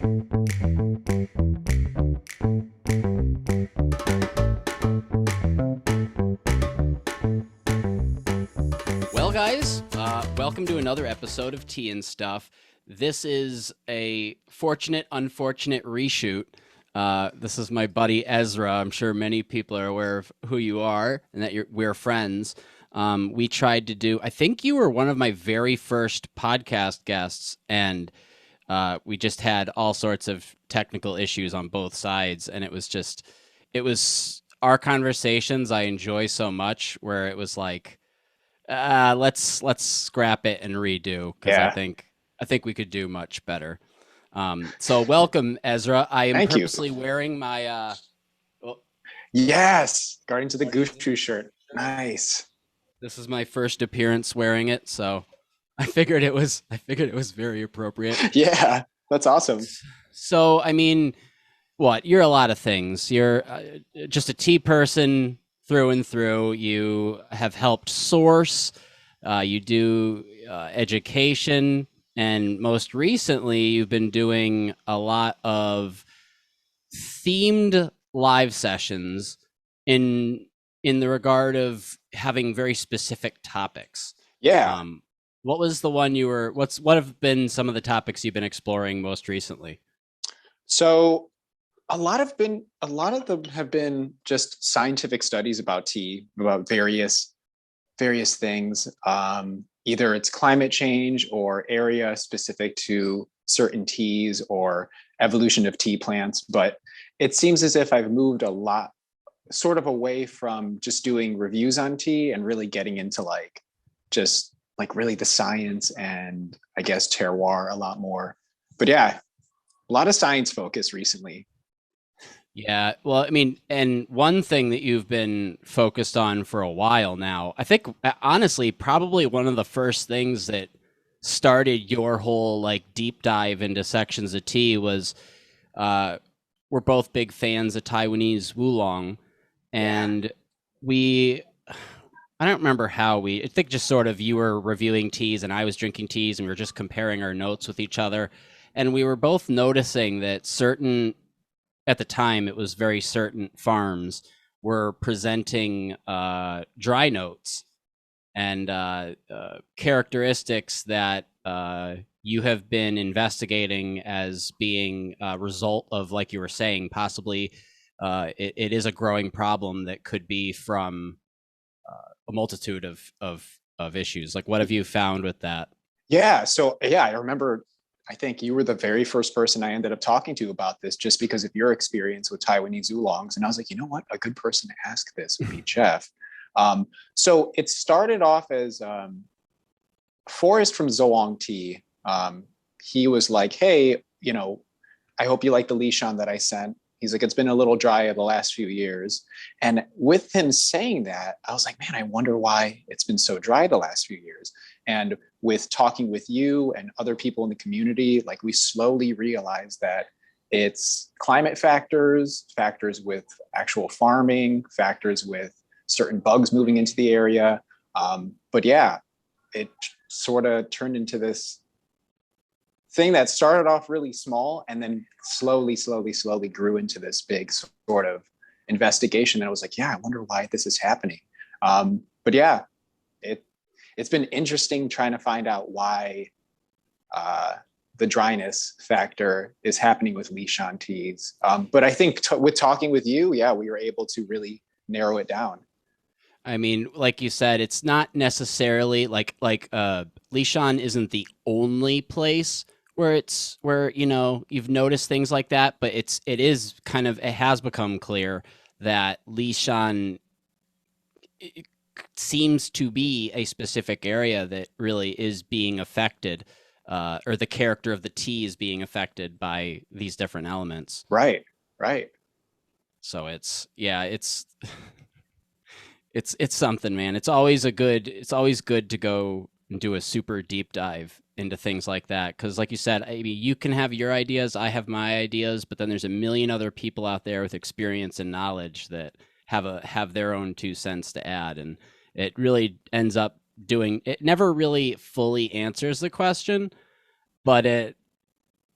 Well, guys, welcome to another episode of Tea and Stuff. This is a fortunate, unfortunate reshoot. This is my buddy Ezra. I'm sure many people are aware of who you are and that we're friends. We tried to do, I think you were one of my very first podcast guests, and we just had all sorts of technical issues on both sides. And it was our conversations I enjoy so much, where it was like, let's scrap it and redo, because Yeah. I think we could do much better. So welcome, Ezra. I am Thank you. purposely wearing my Yes. Guardians of the Goose shirt. Nice. this is my first appearance wearing it, so I figured it was very appropriate. Yeah. That's awesome. So, I mean, what? You're a lot of things. You're just a tea person through and through. You have helped source. You do education, and most recently, you've been doing a lot of themed live sessions in the regard of having very specific topics. Yeah. What was the one you were? What have been some of the topics you've been exploring most recently? So a lot of them have been just scientific studies about tea, about various things. Either it's climate change or area specific to certain teas or evolution of tea plants. But it seems as if I've moved a lot sort of away from just doing reviews on tea and really getting into just really the science and I guess terroir a lot more. But yeah, a lot of science focus recently. Yeah, well, I mean, and one thing that you've been focused on for a while now, I think, honestly, probably one of the first things that started your whole deep dive into sections of tea was we're both big fans of Taiwanese oolong, and we I don't remember how I think just sort of you were reviewing teas and I was drinking teas, and we were just comparing our notes with each other. And we were both noticing that at the time, it was very certain farms were presenting dry notes and characteristics that you have been investigating as being a result of, like you were saying, possibly it is a growing problem that could be from a multitude of issues. Like, what have you found with that? Yeah. So yeah, I remember, I think you were the very first person I ended up talking to about this just because of your experience with Taiwanese oolongs. And I was like, you know what? A good person to ask this would be Jeff. So it started off as Forrest from Zhuang Tea. He was like, hey, I hope you like the Lishan that I sent. He's like, it's been a little dry the last few years. And with him saying that, I was like, man, I wonder why it's been so dry the last few years. And with talking with you and other people in the community, we slowly realized that it's climate factors with actual farming, factors with certain bugs moving into the area. But yeah, it sort of turned into this thing that started off really small and then slowly grew into this big sort of investigation. And I was like, yeah, I wonder why this is happening. But yeah, it's been interesting trying to find out why the dryness factor is happening with Lishan teas. But I think with talking with you, yeah, we were able to really narrow it down. I mean, like you said, it's not necessarily Lishan isn't the only place where you've noticed things like that, but it has become clear that Lishan seems to be a specific area that really is being affected, or the character of the tea is being affected by these different elements. Right. So it's it's something, man. It's always good to go and do a super deep dive into things like that, because like you said, I mean, you can have your ideas, I have my ideas, but then there's a million other people out there with experience and knowledge that have their own 2 cents to add, and it really ends up it never really fully answers the question, but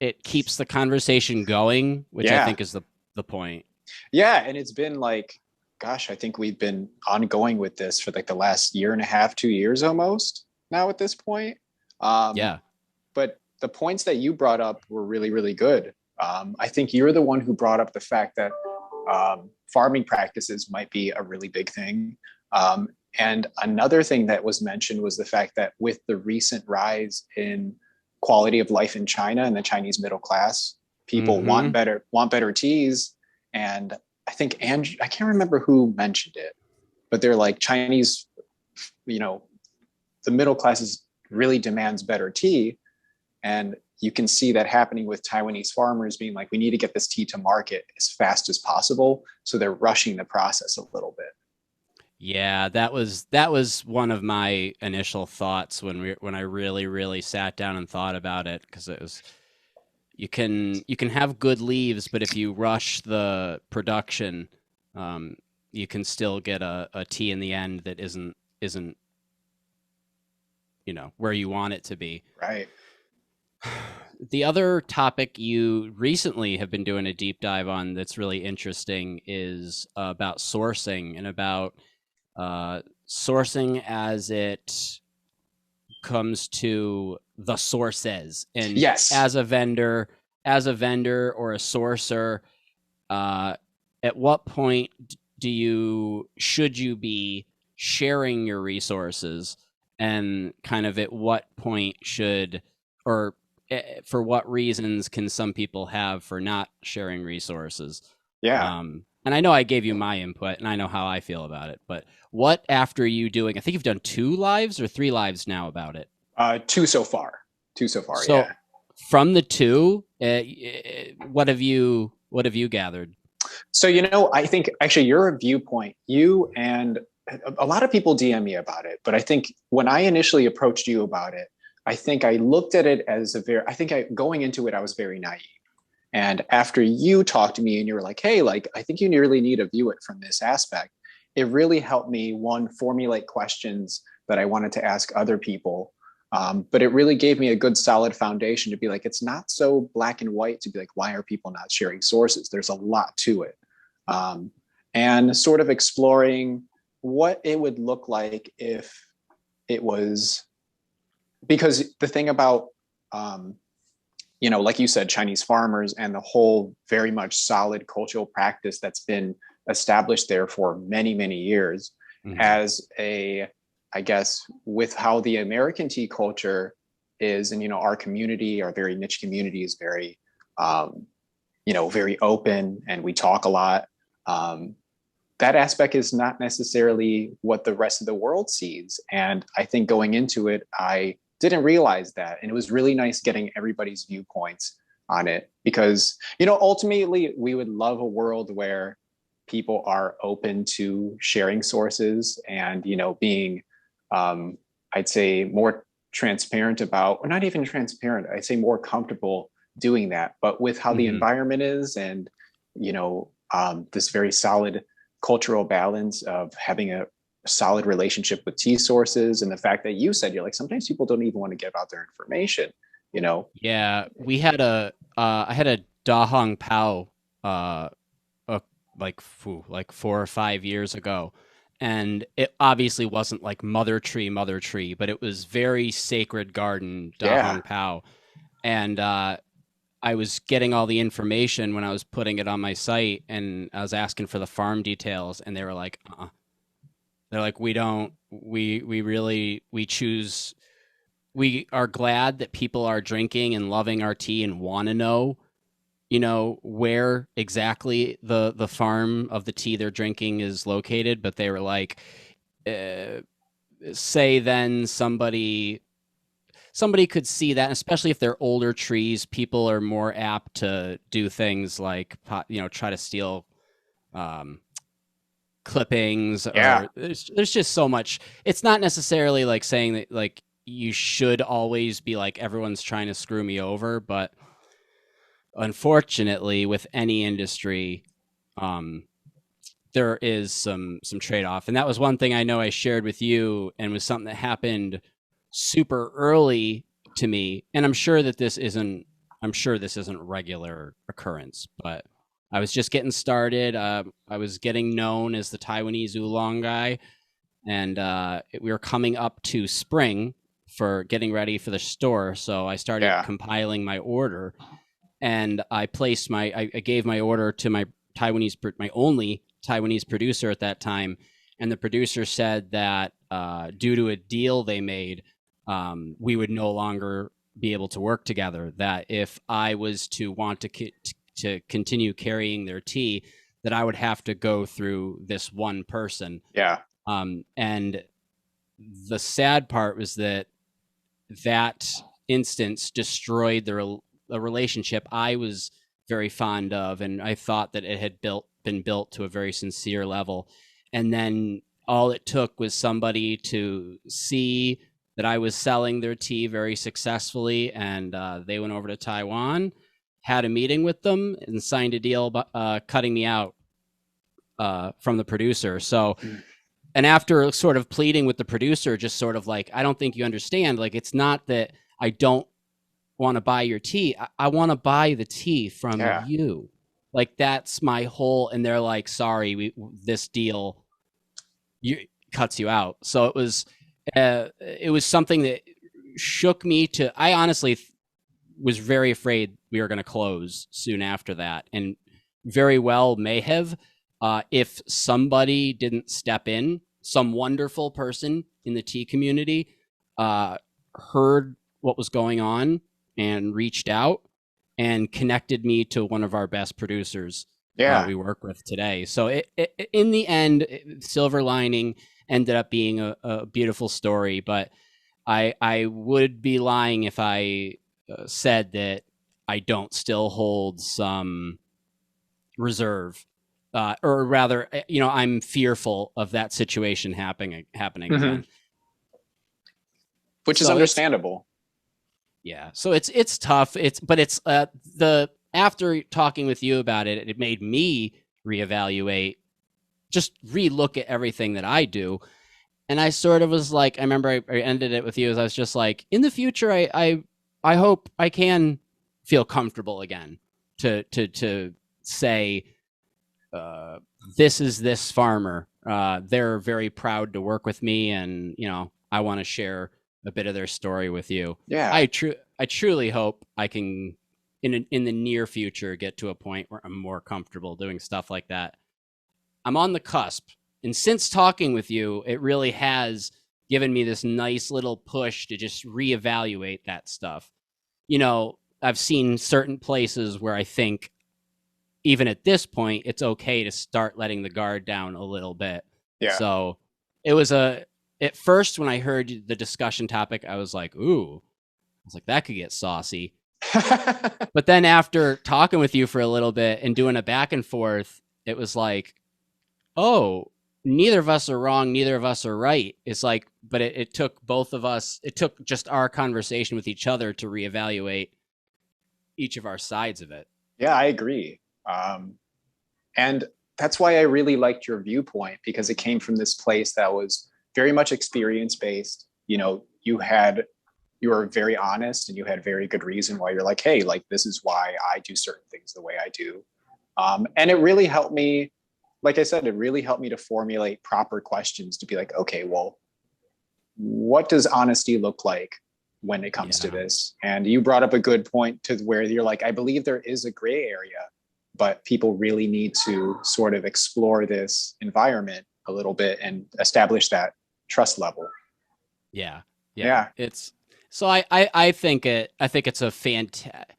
it keeps the conversation going, which I Yeah. think is the point. Yeah. And it's been like, gosh, I think we've been ongoing with this for like the last year and a half, 2 years almost now at this point. Um, Yeah. but the points that you brought up were really, really good. I think you're the one who brought up the fact that farming practices might be a really big thing. And another thing that was mentioned was the fact that with the recent rise in quality of life in China and the Chinese middle class, people Mm-hmm. want better teas. And I think I can't remember who mentioned it, but they're like Chinese, you know, the middle classes really demands better tea. And you can see that happening with Taiwanese farmers being like, we need to get this tea to market as fast as possible. So they're rushing the process a little bit. Yeah, that was one of my initial thoughts when I really sat down and thought about it, because it was you can have good leaves, but if you rush the production, um, you can still get a tea in the end that isn't where you want it to be. Right. The other topic you recently have been doing a deep dive on that's really interesting is about sourcing, and about sourcing as it comes to the sources. And Yes. as a vendor or a sourcer, uh, at what point should you be sharing your resources, and kind of at what point should, or for what reasons can some people have for not sharing resources? Yeah. And I know I gave you my input and I know how I feel about it, but what, after you doing, I think you've done 2 lives or 3 lives now about it. Two so far. Two so far. So Yeah. from the two, what have you gathered? So, I think actually your viewpoint, you and a lot of people DM me about it, but I think when I initially approached you about it, I think I looked at it as going into it, I was very naive. And after you talked to me and you were like, hey, like, I think you really need to view it from this aspect, it really helped me, one, formulate questions that I wanted to ask other people. But it really gave me a good solid foundation to be like, it's not so black and white to be like, why are people not sharing sources? There's a lot to it. Um, and sort of exploring what it would look like if it was, because the thing about like you said, Chinese farmers and the whole very much solid cultural practice that's been established there for many, many years, Mm-hmm. as I guess, with how the American tea culture is, and, our community, our very niche community is very, very open and we talk a lot. Um, that aspect is not necessarily what the rest of the world sees. And I think going into it, I didn't realize that. And it was really nice getting everybody's viewpoints on it because, ultimately we would love a world where people are open to sharing sources and, being, I'd say, more transparent about, or not even transparent, I'd say more comfortable doing that. But with how the Mm-hmm. environment is and, this very solid cultural balance of having a solid relationship with tea sources, and the fact that you said you're like sometimes people don't even want to give out their information, you know. Yeah, I had a Da Hong Pao, uh, like 4 or 5 years ago, and it obviously wasn't like mother tree, but it was very sacred garden Da Yeah. Hong Pao, and I was getting all the information when I was putting it on my site, and I was asking for the farm details, and they were like, they're like, we don't, we really, we choose, we are glad that people are drinking and loving our tea and want to know, where exactly the farm of the tea they're drinking is located. But they were like, uh, say then somebody could see that, especially if they're older trees, people are more apt to do things like, try to steal um, clippings, Yeah. or there's just so much. It's not necessarily like saying that like you should always be like everyone's trying to screw me over, but unfortunately with any industry, um there is some trade-off. And that was one thing I know I shared with you, and was something that happened super early to me. And I'm sure that this isn't I'm sure this isn't regular occurrence, but I was just getting started. I was getting known as the Taiwanese oolong guy, and we were coming up to spring for getting ready for the store. So I started Yeah. compiling my order, and I gave my order to my only Taiwanese producer at that time, and the producer said that due to a deal they made, we would no longer be able to work together. That if I was to want to continue carrying their tea, that I would have to go through this one person. Yeah. And the sad part was that instance destroyed the relationship I was very fond of, and I thought that it had been built to a very sincere level. And then all it took was somebody to see that I was selling their tea very successfully, and they went over to Taiwan, had a meeting with them, and signed a deal cutting me out from the producer. So, and after sort of pleading with the producer, just sort of like, I don't think you understand. Like, it's not that I don't want to buy your tea. I want to buy the tea from Yeah. you. Like, that's my whole. And they're like, sorry, this deal cuts you out. So it was something that shook me to. I honestly was very afraid we were going to close soon after that, and very well may have, if somebody didn't step in. Some wonderful person in the tea community heard what was going on and reached out and connected me to one of our best producers Yeah. we work with today. So in the end, silver lining ended up being a beautiful story. But I would be lying if I said that I don't still hold some reserve, or rather, I'm fearful of that situation happening Mhm. again. Which is So understandable. it's tough. But it's the after talking with you about it, it made me reevaluate, just relook at everything that I do. And I sort of was like, I remember I ended it with you as I was just like, in the future, I hope I can feel comfortable again to say, uh, this is this farmer. They're very proud to work with me, and I want to share a bit of their story with you. Yeah. I truly hope I can, in the near future, get to a point where I'm more comfortable doing stuff like that. I'm on the cusp, and since talking with you, it really has given me this nice little push to just reevaluate that stuff. I've seen certain places where I think, even at this point, it's okay to start letting the guard down a little bit. Yeah. So it was at first when I heard the discussion topic, I was like, ooh, I was like, that could get saucy. But then after talking with you for a little bit and doing a back and forth, it was like, oh, neither of us are wrong, neither of us are right. It's like, but it took both of us, it took just our conversation with each other to reevaluate each of our sides of it. Yeah, I agree. Um, and that's why I really liked your viewpoint, because it came from this place that was very much experience based. You were very honest, and you had very good reason why you're like, hey, like, this is why I do certain things the way I do. And it really helped me, like I said, it really helped me to formulate proper questions to be like, okay, well, what does honesty look like when it comes to Yeah. this? And you brought up a good point to where you're like, I believe there is a gray area, but people really need to sort of explore this environment a little bit and establish that trust level. Yeah. Yeah. Yeah. It's so I think it's a fantastic.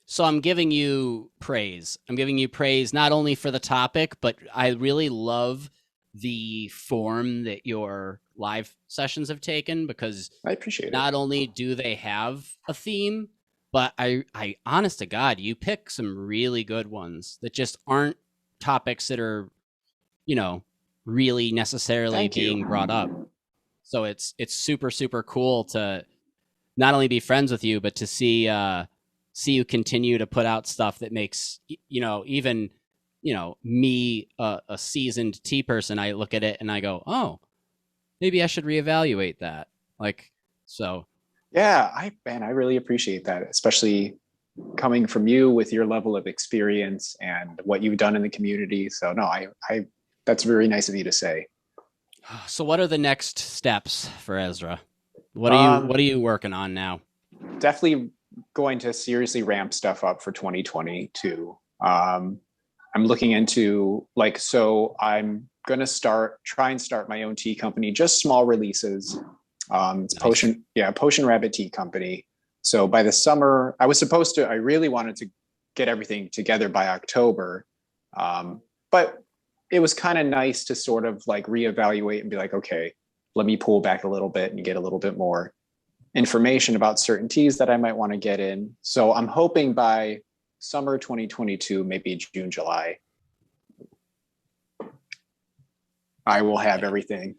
So I'm giving you praise. I'm giving you praise not only for the topic, but I really love the form that your live sessions have taken, because I appreciate it. not only do they have a theme, but I honest to God, you pick some really good ones that just aren't topics that are, you know, really necessarily Thank being brought up. you. So it's super super cool to not only be friends with you, but to see you continue to put out stuff that makes, even, me, a seasoned tea person, I look at it and I go, oh, maybe I should reevaluate that. Like, so Yeah, I really appreciate that, especially coming from you with your level of experience and what you've done in the community. So no, I that's very nice of you to say. So what are the next steps for Ezra? What Um, are you working on now? Definitely going to seriously ramp stuff up for 2022. I'm looking into like, so I'm gonna try and start my own tea company, just small releases. It's Nice. Potion Rabbit Tea Company. So by the summer, I really wanted to get everything together by October. But it was kind of nice to sort of like reevaluate and be like, okay, let me pull back a little bit and get a little bit more information about certain teas that I might want to get in. So I'm hoping by summer 2022, maybe June, July, I will have everything.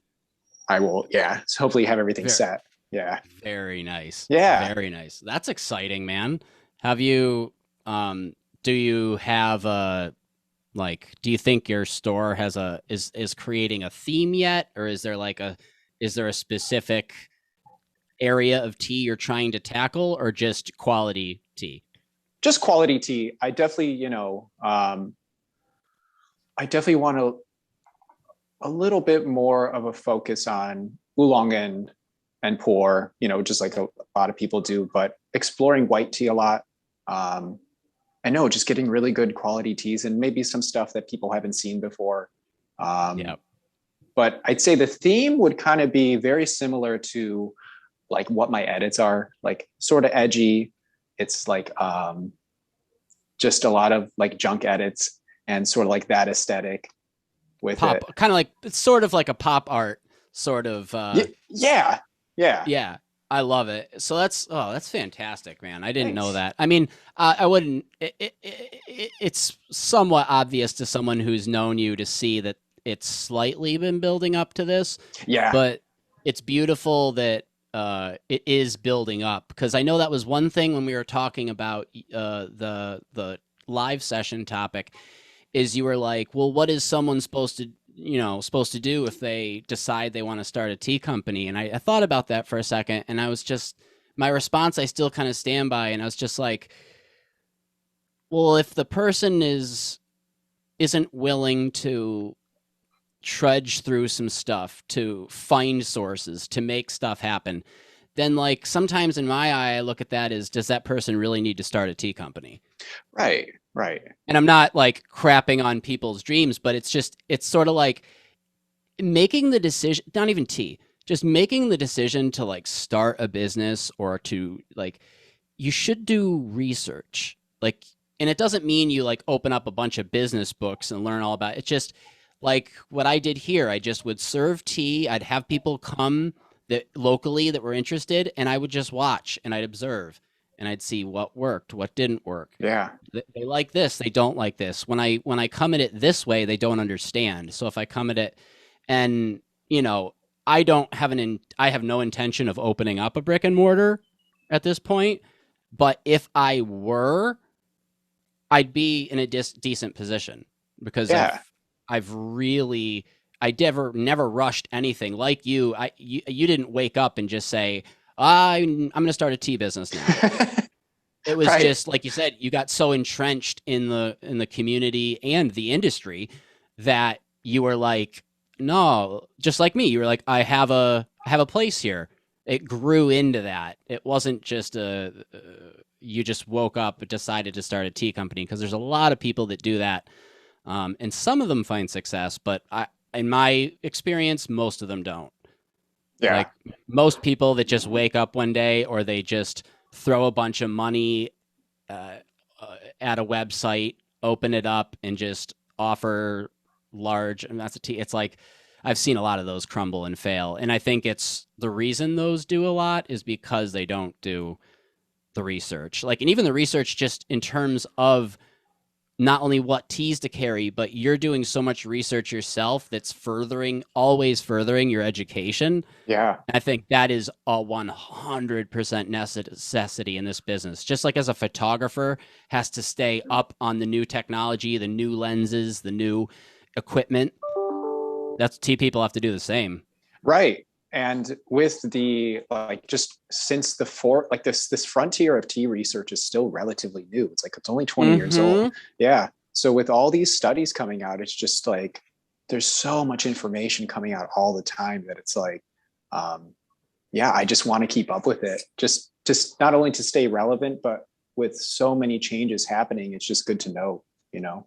Yeah, hopefully have everything Very, set. Yeah. very nice. Yeah. Very nice. That's exciting, man. Have you, do you have a, like, do you think your store has is creating a theme yet? Or is there a specific area of tea you're trying to tackle or just quality tea? Just quality tea. I definitely want a little bit more of a focus on oolong and pour, just like a lot of people do, but exploring white tea a lot. Um, I know, just getting really good quality teas and maybe some stuff that people haven't seen before. Yeah. Um, but I'd say the theme would kind of be very similar to like what my edits are, like sort of edgy. It's like just a lot of like junk edits and sort of like that aesthetic with Pop, it. kind of like, it's sort of like a pop art sort of, Yeah, yeah. yeah, I love it. So that's fantastic, man. I didn't know Thanks. that. I mean, I wouldn't. It's somewhat obvious to someone who's known you to see that it's slightly been building up to this, Yeah, but it's beautiful that it is building up, because I know that was one thing when we were talking about the live session topic, is you were like, well, what is someone supposed to do if they decide they want to start a tea company? And I thought about that for a second, and I was just, my response I still kind of stand by, and I was just like, well, if the person isn't willing to trudge through some stuff to find sources to make stuff happen, then like sometimes in my eye I look at that as, does that person really need to start a tea company? right, right. And I'm not like crapping on people's dreams, but it's sort of like making the decision, not even tea, just making the decision to like start a business or to like, you should do research. Like, and it doesn't mean you like open up a bunch of business books and learn all about it. It's just like what I did here. I just would serve tea. I'd have people come that locally that were interested, and I would just watch and I'd observe and I'd see what worked, what didn't work. Yeah, They like this, they don't like this. When I come at it this way, they don't understand. So if I come at it and, you know, I have no intention of opening up a brick and mortar at this point, but if I were, I'd be in a decent position, because yeah. I've really, I never rushed anything like you. You didn't wake up and just say, I'm going to start a tea business now. It was Right. just like you said, you got so entrenched in the community and the industry that you were like, no, just like me, you were like, I have a place here. It grew into that. It wasn't just you just woke up and decided to start a tea company, because there's a lot of people that do that, and some of them find success, but in my experience, most of them don't. Yeah. Like most people that just wake up one day, or they just throw a bunch of money uh, at a website, open it up, and just offer large. And that's a T. It's like I've seen a lot of those crumble and fail, and I think it's the reason those do a lot is because they don't do the research. Like, and even the research just in terms of not only what teas to carry, but you're doing so much research yourself that's always furthering your education. Yeah. I think that is a 100% necessity in this business. Just like as a photographer has to stay up on the new technology, the new lenses, the new equipment, that's tea people have to do the same. Right. And with the like, just since the four, like this frontier of tea research is still relatively new. It's like it's only 20 years old. Mm-hmm. Yeah. So with all these studies coming out, it's just like there's so much information coming out all the time that it's like, um, yeah, I just want to keep up with it. Just not only to stay relevant, but with so many changes happening, it's just good to know, you know.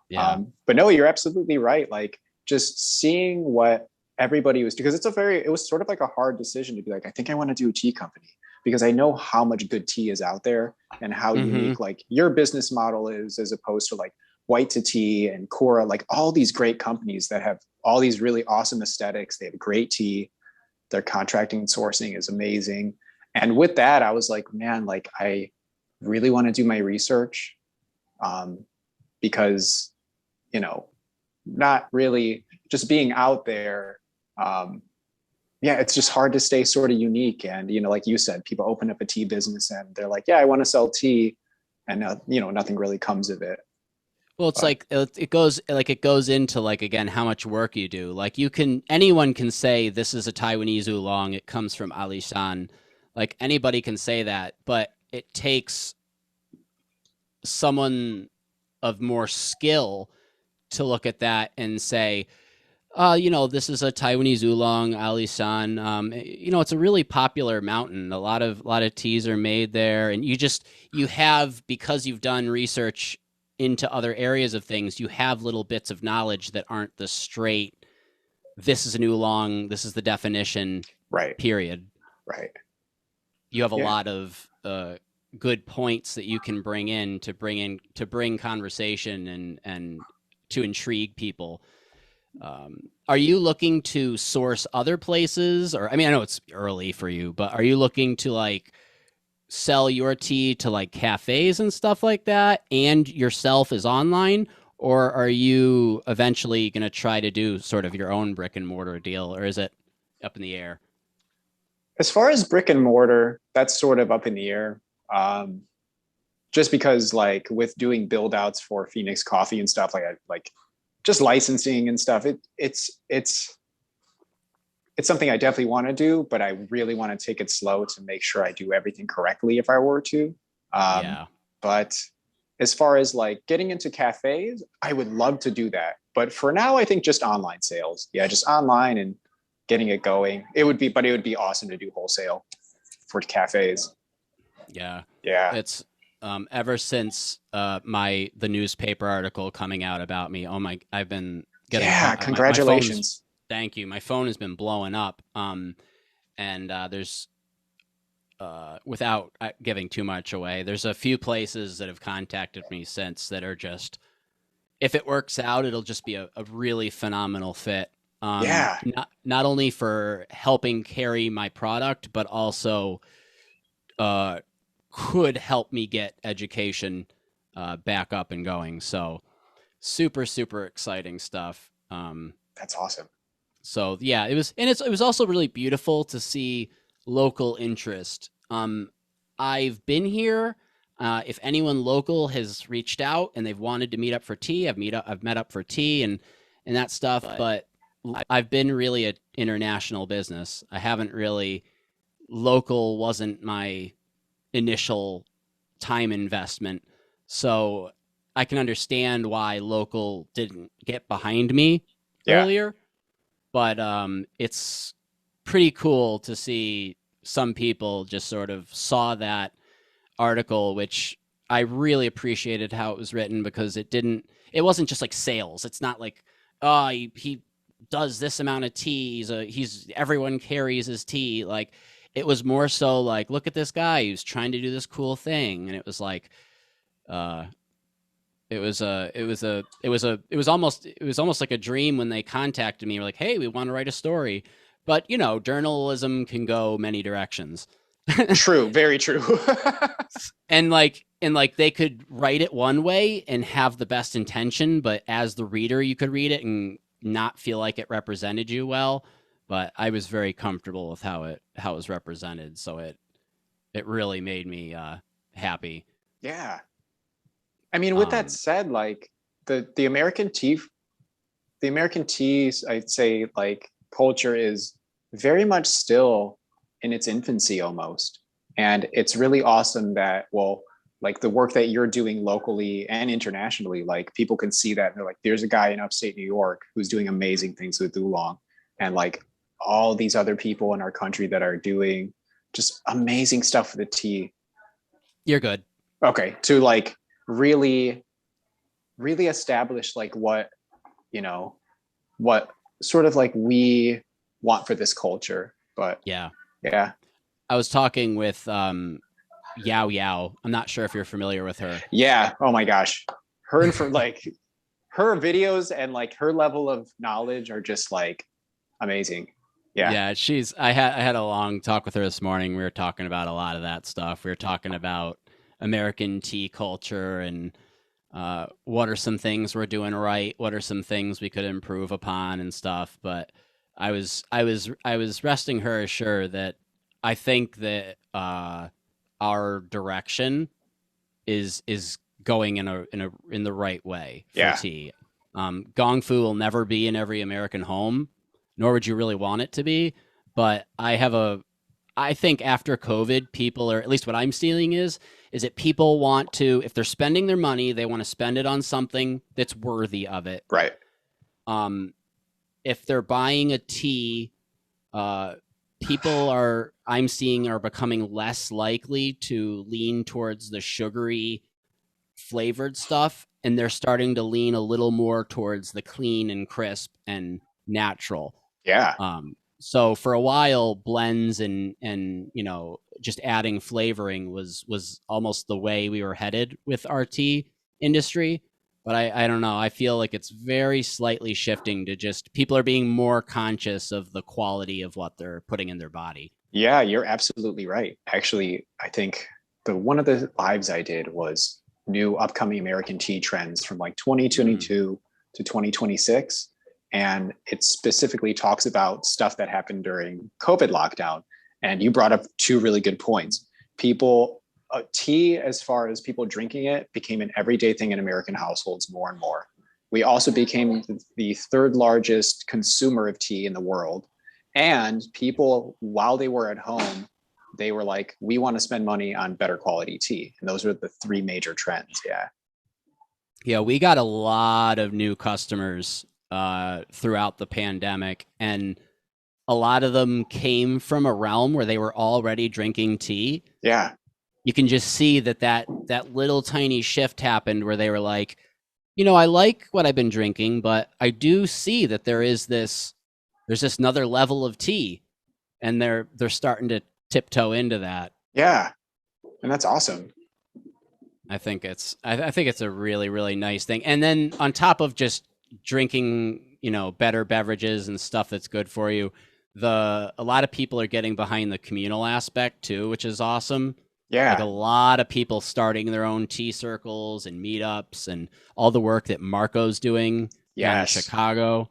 Yeah. But no, you're absolutely right. Like just seeing what everybody was, because it was sort of like a hard decision to be like, I think I want to do a tea company because I know how much good tea is out there and how Mm-hmm. unique like your business model is as opposed to like White to Tea and Cora, like all these great companies that have all these really awesome aesthetics. They have great tea. Their contracting and sourcing is amazing. And with that, I was like, man, like I really want to do my research um, because, you know, not really just being out there. Um, yeah, it's just hard to stay sort of unique. And, you know, like you said, people open up a tea business and they're like, yeah, I want to sell tea. And, you know, nothing really comes of it. Well, it's But like it goes into like again how much work you do. Like anyone can say this is a Taiwanese oolong. It comes from Alishan. Like anybody can say that, but it takes someone of more skill to look at that and say, this is a Taiwanese oolong, Alishan. It's a really popular mountain. A lot of teas are made there, and you have because you've done research into other areas of things, you have little bits of knowledge that aren't the straight. This is an oolong. This is the definition. right, Period. right. You have a Yeah. lot of good points that you can bring conversation and to intrigue people. Are you looking to source other places, or I mean, I know it's early for you, but are you looking to like sell your tea to like cafes and stuff like that, and yourself is online, or are you eventually going to try to do sort of your own brick and mortar deal, or is it up in the air? As far as brick and mortar, that's sort of up in the air. Um, just because like with doing build outs for Phoenix Coffee and stuff like just licensing and stuff, it's something I definitely want to do, but I really want to take it slow to make sure I do everything correctly if I were to. Um, Yeah. but as far as like getting into cafes, I would love to do that. But for now, I think just online sales. Yeah, just online and getting it going. But it would be awesome to do wholesale for cafes. Yeah. Yeah. It's ever since the newspaper article coming out about me. Oh my, I've been getting Yeah. my phone's Congratulations. thank you. My phone has been blowing up. And there's without giving too much away, there's a few places that have contacted me since that are just if it works out, it'll just be a really phenomenal fit. Yeah. Not only for helping carry my product, but also uh, could help me get education back up and going. So super super exciting stuff. That's awesome. So yeah, it was also really beautiful to see local interest. I've been here. If anyone local has reached out and they've wanted to meet up for tea, I've met up for tea and that stuff. But I've been really an international business. I haven't really local wasn't my initial time investment. So I can understand why local didn't get behind me Yeah. earlier, but it's pretty cool to see some people just sort of saw that article, which I really appreciated how it was written because it wasn't just like sales. It's not like, oh, he does this amount of tea. Everyone carries his tea. Like it was more so like, look at this guy who's trying to do this cool thing. And it was like, uh, it was almost like a dream when they contacted me. We're like, hey, we want to write a story, but journalism can go many directions. True. Very true. And they could write it one way and have the best intention, but as the reader you could read it and not feel like it represented you well. But I was very comfortable with how it was represented, so it really made me happy. Yeah. I mean, with that um said, like the American tea, the American teas, I'd say like culture is very much still in its infancy almost. And it's really awesome that, well, like the work that you're doing locally and internationally, like people can see that and they're like, there's a guy in upstate New York who's doing amazing things with oolong. And like all these other people in our country that are doing just amazing stuff with the tea. You're good. Okay. To like really, really establish like what, you know, what sort of like we want for this culture. But Yeah. yeah. I was talking with Yao Yao. I'm not sure if you're familiar with her. Yeah. Oh my gosh. Her and for like her videos and like her level of knowledge are just like amazing. Yeah. Yeah, I had a long talk with her this morning. We were talking about a lot of that stuff. We were talking about American tea culture and what are some things we're doing right, what are some things we could improve upon and stuff. But I was resting her assured that I think that our direction is going in the right way for Yeah. tea. Gong fu will never be in every American home, nor would you really want it to be. But I think after COVID, people are, at least what I'm seeing is that people want to, if they're spending their money, they want to spend it on something that's worthy of it. Right. Um, if they're buying a tea, uh, people I'm seeing are becoming less likely to lean towards the sugary flavored stuff, and they're starting to lean a little more towards the clean and crisp and natural. Yeah. So for a while, blends and just adding flavoring was almost the way we were headed with our tea industry. But I don't know. I feel like it's very slightly shifting to just people are being more conscious of the quality of what they're putting in their body. Yeah, you're absolutely right. Actually, I think the one of the lives I did was new upcoming American tea trends from like Mm. 2022 to 2026. And it specifically talks about stuff that happened during COVID lockdown. And you brought up two really good points. People, tea, as far as people drinking it, became an everyday thing in American households more and more. We also became the third largest consumer of tea in the world. And people, while they were at home, they were like, we want to spend money on better quality tea. And those were the three major trends. Yeah. Yeah, we got a lot of new customers throughout the pandemic, and a lot of them came from a realm where they were already drinking tea. Yeah. You can just see that little tiny shift happened where they were like, I like what I've been drinking, but I do see that there's this another level of tea, and they're starting to tiptoe into that. Yeah. And that's awesome. I think it's a really really nice thing. And then on top of just drinking, better beverages and stuff that's good for you, a lot of people are getting behind the communal aspect too, which is awesome. Like a Yeah. lot of people starting their own tea circles and meetups and all the work that Marco's doing down in Yes. Chicago.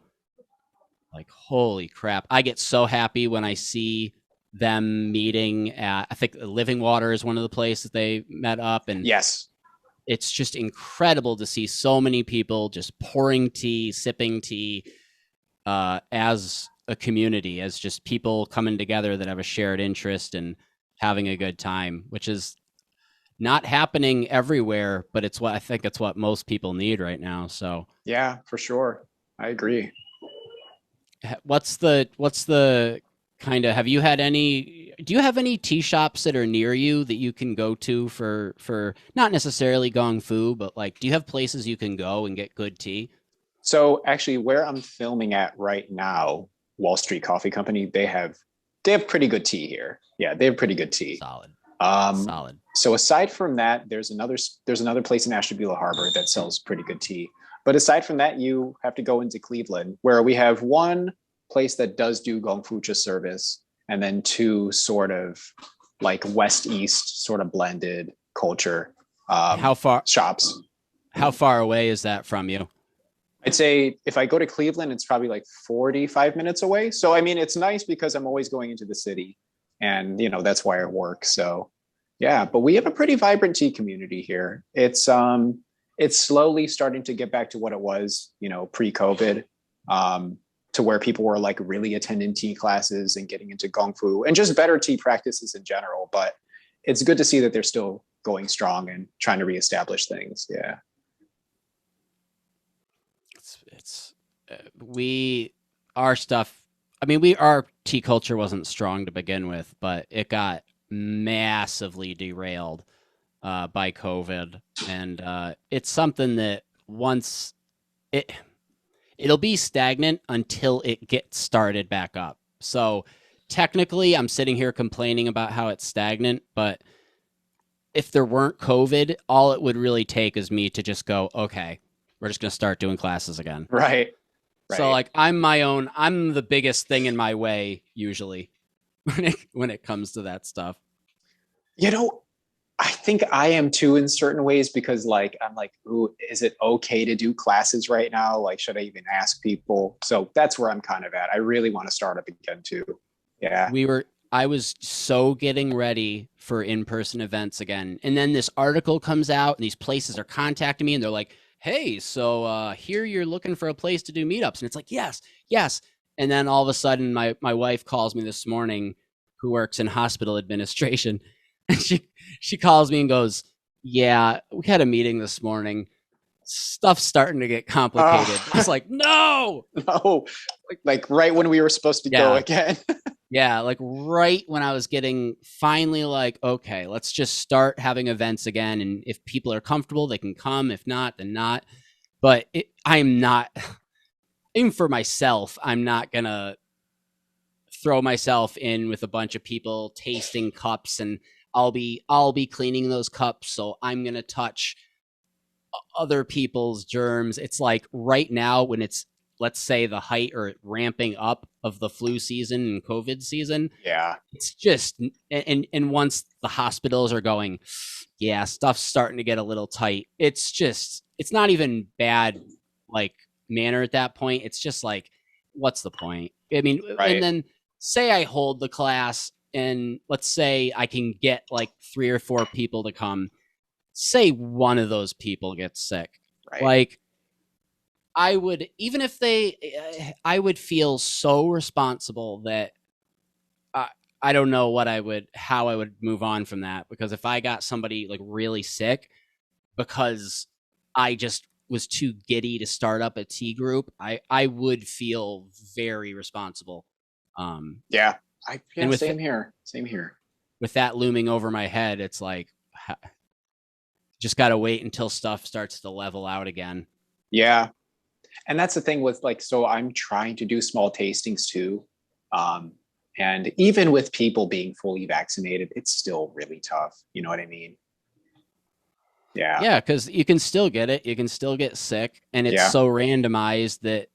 Like, holy crap. I get so happy when I see them meeting at, I think Living Water is one of the places they met up. And Yes. it's just incredible to see so many people just pouring tea, sipping tea as a community, as just people coming together that have a shared interest and having a good time, which is not happening everywhere, but I think it's what most people need right now. So Yeah, for sure. I agree. what's the kind of, do you have any tea shops that are near you that you can go to for not necessarily gong fu, but like, do you have places you can go and get good tea? So actually where I'm filming at right now, Wall Street Coffee Company, they have pretty good tea here. Yeah, they have pretty good tea. Solid. Um, Solid. so aside from that, there's another place in Ashtabula Harbor that sells pretty good tea. But aside from that, you have to go into Cleveland, where we have one place that does do Gongfucha service, and then two sort of like west east sort of blended culture How far shops. how far away is that from you? I'd say if I go to Cleveland, it's probably like 45 minutes away. So I mean, it's nice because I'm always going into the city, and that's why I work. So yeah, but we have a pretty vibrant tea community here. It's slowly starting to get back to what it was, pre-COVID. to where people were like really attending tea classes and getting into Kung Fu and just better tea practices in general. But it's good to see that they're still going strong and trying to reestablish things. Yeah. It's we our stuff. I mean, our tea culture wasn't strong to begin with, but it got massively derailed by COVID, and it's something that once it it'll be stagnant until it gets started back up. So technically, I'm sitting here complaining about how it's stagnant, but if there weren't COVID, all it would really take is me to just go, okay, we're just going to start doing classes again. Right. So Right. like I'm the biggest thing in my way usually when it comes to that stuff. You know, I think I am too in certain ways because like I'm like, ooh, is it okay to do classes right now? Like, should I even ask people? So that's where I'm kind of at. I really want to start up again too. Yeah. I was so getting ready for in-person events again. And then this article comes out and these places are contacting me and they're like, hey, so here you're looking for a place to do meetups. And it's like, yes, yes. And then all of a sudden my wife calls me this morning, who works in hospital administration. And she calls me and goes, yeah, we had a meeting this morning. Stuff's starting to get complicated. I was like, no. No, like right when we were supposed to go Yeah. again. Yeah, like right when I was getting finally like, okay, let's just start having events again. And if people are comfortable, they can come. If not, then not. But I'm not, even for myself, I'm not going to throw myself in with a bunch of people tasting cups and I'll be cleaning those cups. So I'm going to touch other people's germs. It's like right now when it's, let's say, the height or ramping up of the flu season and COVID season, Yeah. it's just and once the hospitals are going, yeah, stuff's starting to get a little tight. It's not even bad like manner at that point. It's just like, what's the point? I mean, and Right. then say I hold the class and let's say I can get like 3 or 4 people to come. Say one of those people gets sick. Right. Like I would, even if I would feel so responsible that I, I don't know how I would move on from that. Because if I got somebody like really sick because I just was too giddy to start up a tea group, I would feel very responsible. Um, Yeah. and Yeah, same here. Same here. with that looming over my head, it's like, just got to wait until stuff starts to level out again. Yeah. And that's the thing with like, so I'm trying to do small tastings too. Um, and even with people being fully vaccinated, it's still really tough. You know what I mean? Yeah. Yeah, because you can still get it. You can still get sick, and it's Yeah. so randomized that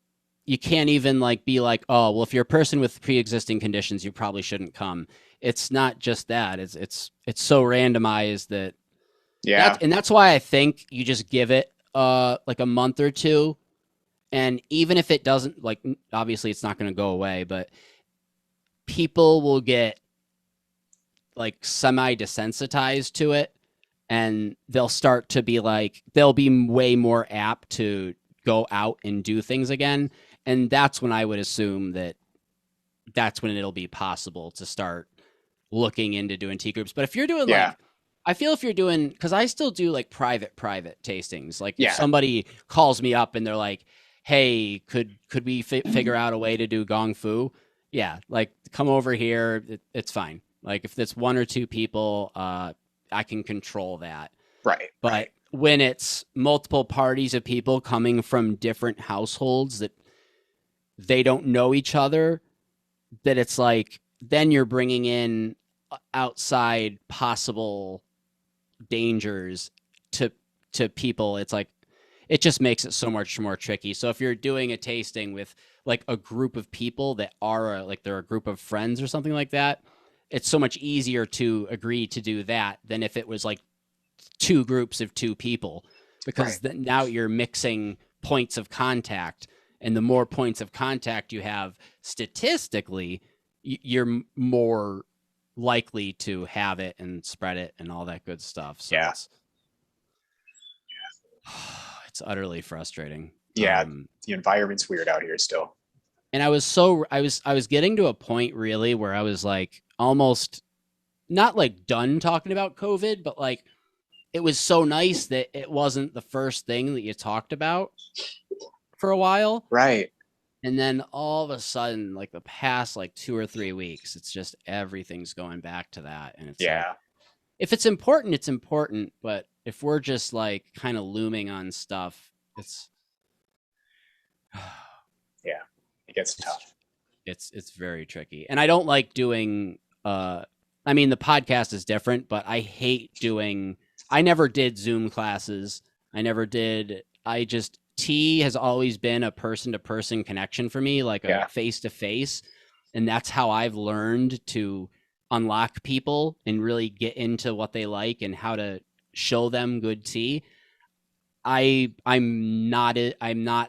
you can't even like be like, oh, well, if you're a person with pre-existing conditions, you probably shouldn't come. It's not just that. It's so randomized that Yeah. that's why I think you just give it like a month or two, and even if it doesn't, like, obviously it's not going to go away, but people will get like semi desensitized to it, and they'll start to be like, they'll be way more apt to go out and do things again. And that's when I would assume that that's when it'll be possible to start looking into doing tea groups. But if you're doing Yeah. like, I feel if you're doing, because I still do like private tastings. Like if Yeah. somebody calls me up and they're like, hey, could we figure out a way to do gong fu? Yeah, like come over here. It's fine. Like if it's 1 or 2 people, I can control that. Right. But Right. when it's multiple parties of people coming from different households that they don't know each other, that it's like then you're bringing in outside possible dangers to people. It's like it just makes it so much more tricky. So if you're doing a tasting with like a group of people that are like they're a group of friends or something like that, it's so much easier to agree to do that than if it was like 2 groups of 2 people, Right. because now you're mixing points of contact, and the more points of contact you have statistically, you're more likely to have it and spread it and all that good stuff. So Yeah. it's utterly frustrating. Yeah. The environment's weird out here still. And I was getting to a point really where I was like almost not like done talking about COVID, but like it was so nice that it wasn't the first thing that you talked about for a while. Right. And then all of a sudden, like the past like 2 or 3 weeks, it's just everything's going back to that. And it's like, Yeah. if it's important, it's important. But if we're just like kind of looming on stuff, it's Yeah. It gets it's tough. it's very tricky. And I don't like doing I mean the podcast is different, but I hate doing I never did Zoom classes. I just T has always been a person to person connection for me, like a Yeah. face to face. And that's how I've learned to unlock people and really get into what they like and how to show them good tea. I'm not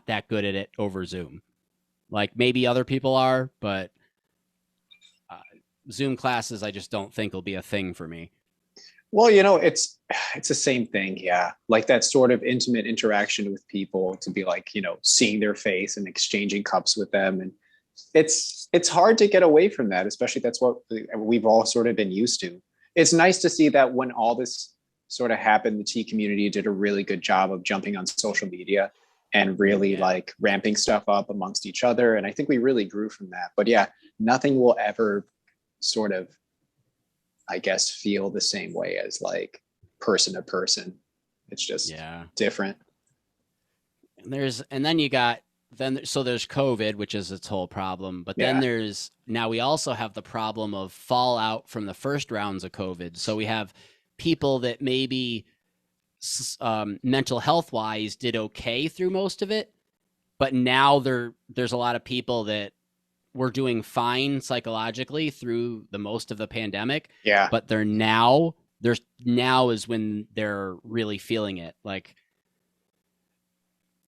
that good at it over Zoom. Like maybe other people are, but uh, Zoom classes I just don't think will be a thing for me. Well, it's the same thing, yeah. Like that sort of intimate interaction with people to be like, seeing their face and exchanging cups with them, and it's hard to get away from that, especially that's what we've all sort of been used to. It's nice to see that when all this sort of happened, the tea community did a really good job of jumping on social media and really Yeah. like ramping stuff up amongst each other. And I think we really grew from that. But yeah, nothing will ever sort of, I guess, feel the same way as like person to person. It's just Yeah. different. And then you got then so there's COVID, which is its whole problem, but then Yeah. there's now we also have the problem of fallout from the first rounds of COVID. So we have people that maybe mental health wise did okay through most of it, but now there's a lot of people that were doing fine psychologically through the most of the pandemic, Yeah. but there's now is when they're really feeling it. Like,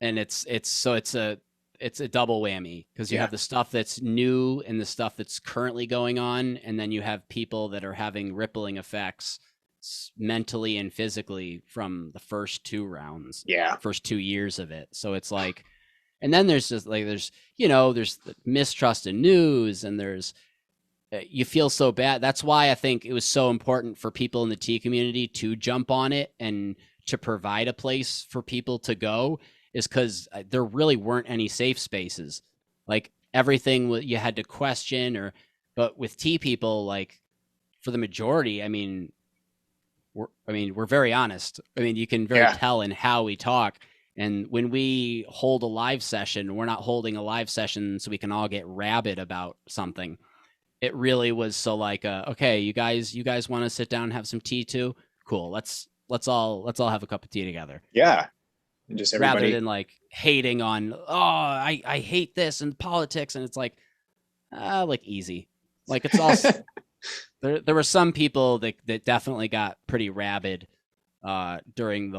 and it's a double whammy because you Yeah. have the stuff that's new and the stuff that's currently going on, and then you have people that are having rippling effects mentally and physically from the first 2 rounds, Yeah. first 2 years of it. So it's like, and then there's just like there's the mistrust in news, and there's you feel so bad. That's why I think it was so important for people in the tea community to jump on it and to provide a place for people to go, is because there really weren't any safe spaces. Like everything you had to question, but with tea people, like for the majority, we're very honest. I mean, you can very Yeah. tell in how we talk. And when we hold a live session, we're not holding a live session so we can all get rabid about something. It really was so like, okay, you guys want to sit down and have some tea too? Cool. Let's all have a cup of tea together, Yeah. And just rather everybody. than like hating on, I hate this and politics, and it's like easy. Like it's all there were some people that definitely got pretty rabid during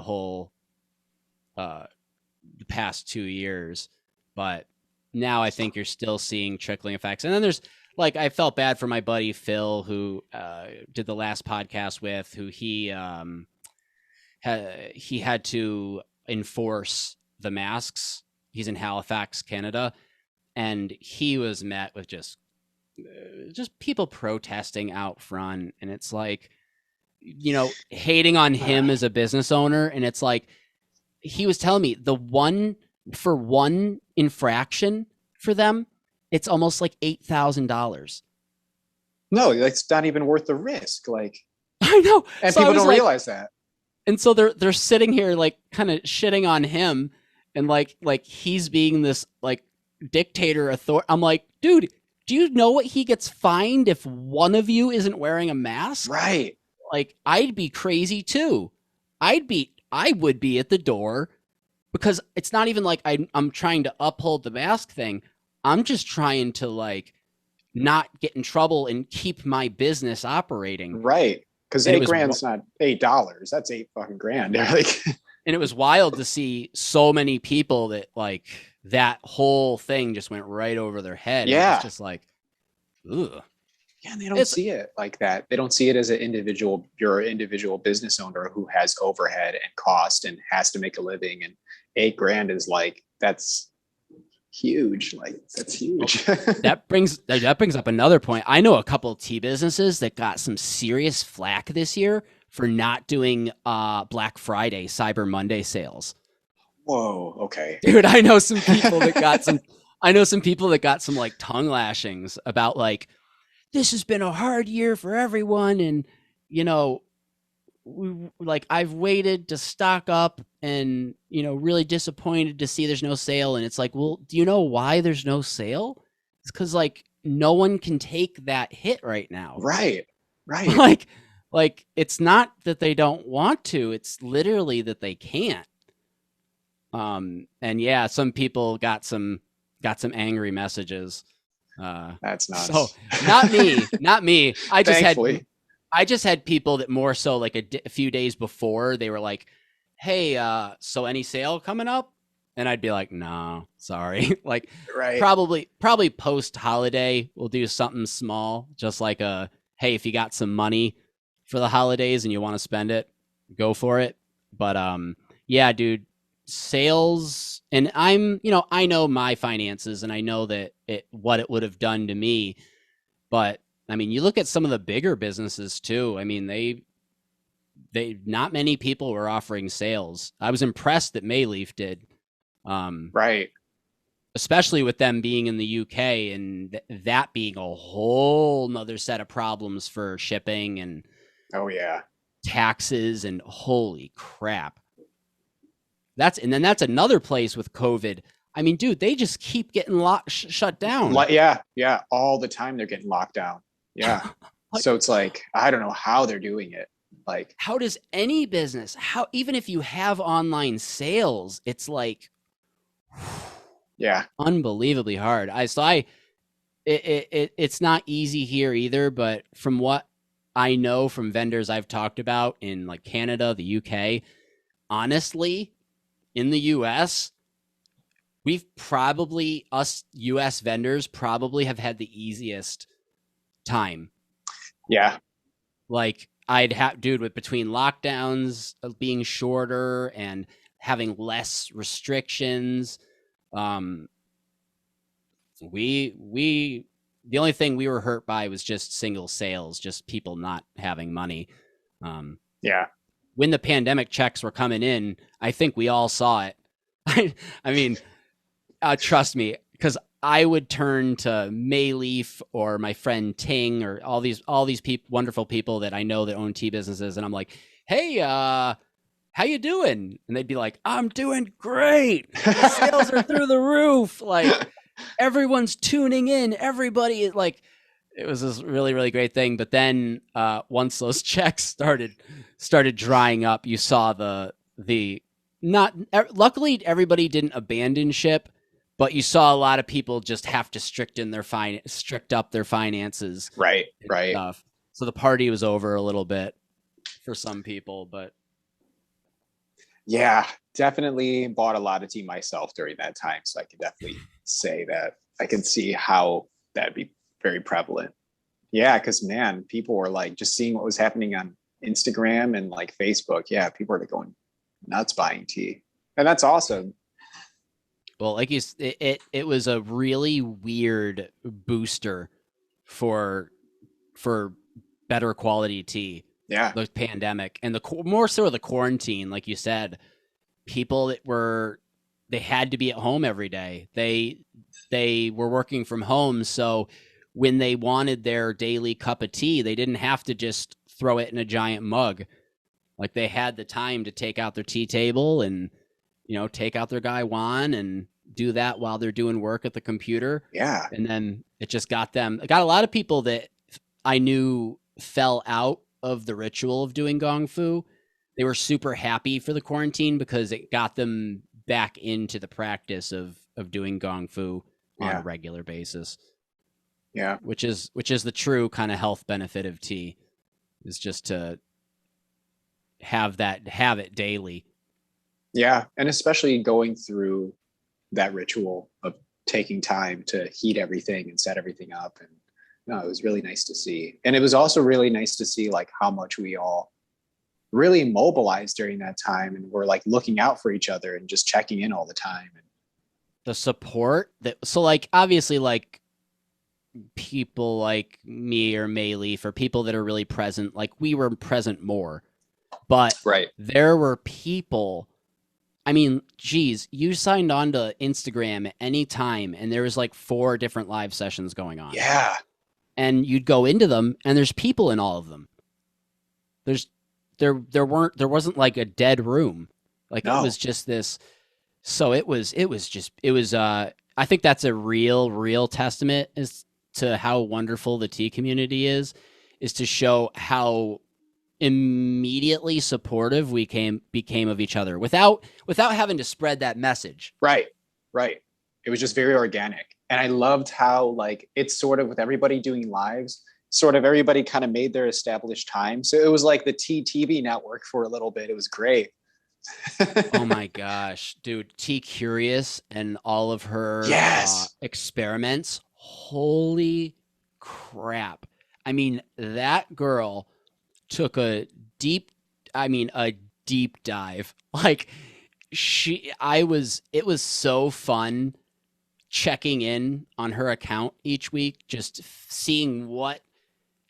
uh the past 2 years, but now I think you're still seeing trickling effects. And then there's like I felt bad for my buddy Phil, who did the last podcast with, who he had to enforce the masks. He's in Halifax, Canada, and he was met with just people protesting out front, and it's like hating on him as a business owner, and it's like he was telling me one infraction for them, it's almost like $8,000. No, it's not even worth the risk. Like, I know. and So I people was don't like, realize that. and so they're sitting here like kind of shitting on him, and like he's being this like dictator authority. I'm like, dude, do you know what he gets fined if one of you isn't wearing a mask? Right. Like I'd be crazy too. I would be at the door, because it's not even like I'm trying to uphold the mask thing. I'm just trying to like not get in trouble and keep my business operating. Right. Because And it eight was grand's not $8. That's eight fucking grand. Like, and it was wild to see so many people that like that whole thing just went right over their head. And it's yeah. just like, ugh. Yeah, and they don't It's see it like that. They don't see it as an individual. You're an individual business owner who has overhead and cost and has to make a living. And 8 grand is like, that's huge. Like that's huge. That brings up another point. I know a couple of tea businesses that got some serious flack this year for not doing Black Friday, Cyber Monday sales. Whoa. Okay. Dude, I know some people that got some like tongue lashings about like, this has been a hard year for everyone, and you know, like I've waited to stock up, and really disappointed to see there's no sale. And it's like, well, do you know why there's no sale? It's because like no one can take that hit right now. Right. Right. like it's not that they don't want to, it's literally that they can't. And yeah, some people got some angry messages. That's So nuts. not me. Thankfully. I just had people that more so like a few days before, they were like, hey, so any sale coming up? And I'd be like, no, sorry. Like Right. probably post holiday, we'll do something small, just like hey, if you got some money for the holidays and you want to spend it, go for it. But yeah, dude, sales, and I know my finances, and I know that what it would have done to me. But I mean, you look at some of the bigger businesses too. I mean, they not many people were offering sales. I was impressed that Mayleaf did, Right. especially with them being in the UK, and that being a whole nother set of problems for shipping and Oh yeah. taxes, and holy crap. That's another place with COVID. I mean, dude, they just keep getting shut down. Yeah. Yeah. All the time they're getting locked down. Yeah. Like, So it's like, I don't know how they're doing it. Like, how does any business, even if you have online sales, it's like yeah. unbelievably hard. It's not easy here either, but from what I know from vendors I've talked about in like Canada, the UK, honestly, in the US, us US vendors probably have had the easiest time. Yeah. Like dude, with between lockdowns being shorter and having less restrictions, um, we the only thing we were hurt by was just single sales, just people not having money. Yeah. When the pandemic checks were coming in, I think we all saw it. I mean, trust me, because I would turn to Mayleaf or my friend Ting or all these wonderful people that I know that own tea businesses, and I'm like, hey, how you doing? And they'd be like, I'm doing great. The sales are through the roof. Like everyone's tuning in. Everybody is like, it was this really, really great thing. But then once those checks started drying up, you saw the not luckily everybody didn't abandon ship, but you saw a lot of people just have to strict up their finances. Right. Right. Stuff. So the party was over a little bit for some people, but Yeah, definitely bought a lot of tea myself during that time. So I can definitely say that I can see how that'd be very prevalent. Yeah, because man, people were like just seeing what was happening on Instagram and like Facebook. Yeah, people are going nuts buying tea. And that's awesome. well, like it was a really weird booster for better quality tea. Yeah. The pandemic and more so the quarantine, like you said, people they had to be at home every day. They were working from home, so when they wanted their daily cup of tea, they didn't have to just throw it in a giant mug. Like they had the time to take out their tea table and take out their gaiwan and do that while they're doing work at the computer. Yeah. And then it got a lot of people that I knew fell out of the ritual of doing gong fu. They were super happy for the quarantine because it got them back into the practice of doing gong fu on a regular basis. Yeah. Which is the true kind of health benefit of tea, is just to have it daily. Yeah. And especially going through that ritual of taking time to heat everything and set everything up. And no, it was really nice to see. And it was also really nice to see like how much we all really mobilized during that time, and we're like looking out for each other and just checking in all the time. And the support that, so like obviously like people like me or Mayleaf or people that are really present, like we were present more, but Right. there were people. I mean, geez, you signed on to Instagram at any time and there was like 4 different live sessions going on. Yeah. And you'd go into them and there's people in all of them. There's there wasn't like a dead room. Like it was No. just this. So it was I think that's a real testament is to how wonderful the tea community is to show how immediately supportive we became of each other without having to spread that message. Right. Right. It was just very organic. And I loved how like it's sort of with everybody doing lives, sort of everybody kind of made their established time. So it was like the T TV network for a little bit. It was great. Oh my gosh, dude, T Curious and all of her Yes. experiments. Holy crap. I mean, that girl took deep a deep dive. Like it was so fun checking in on her account each week, just seeing what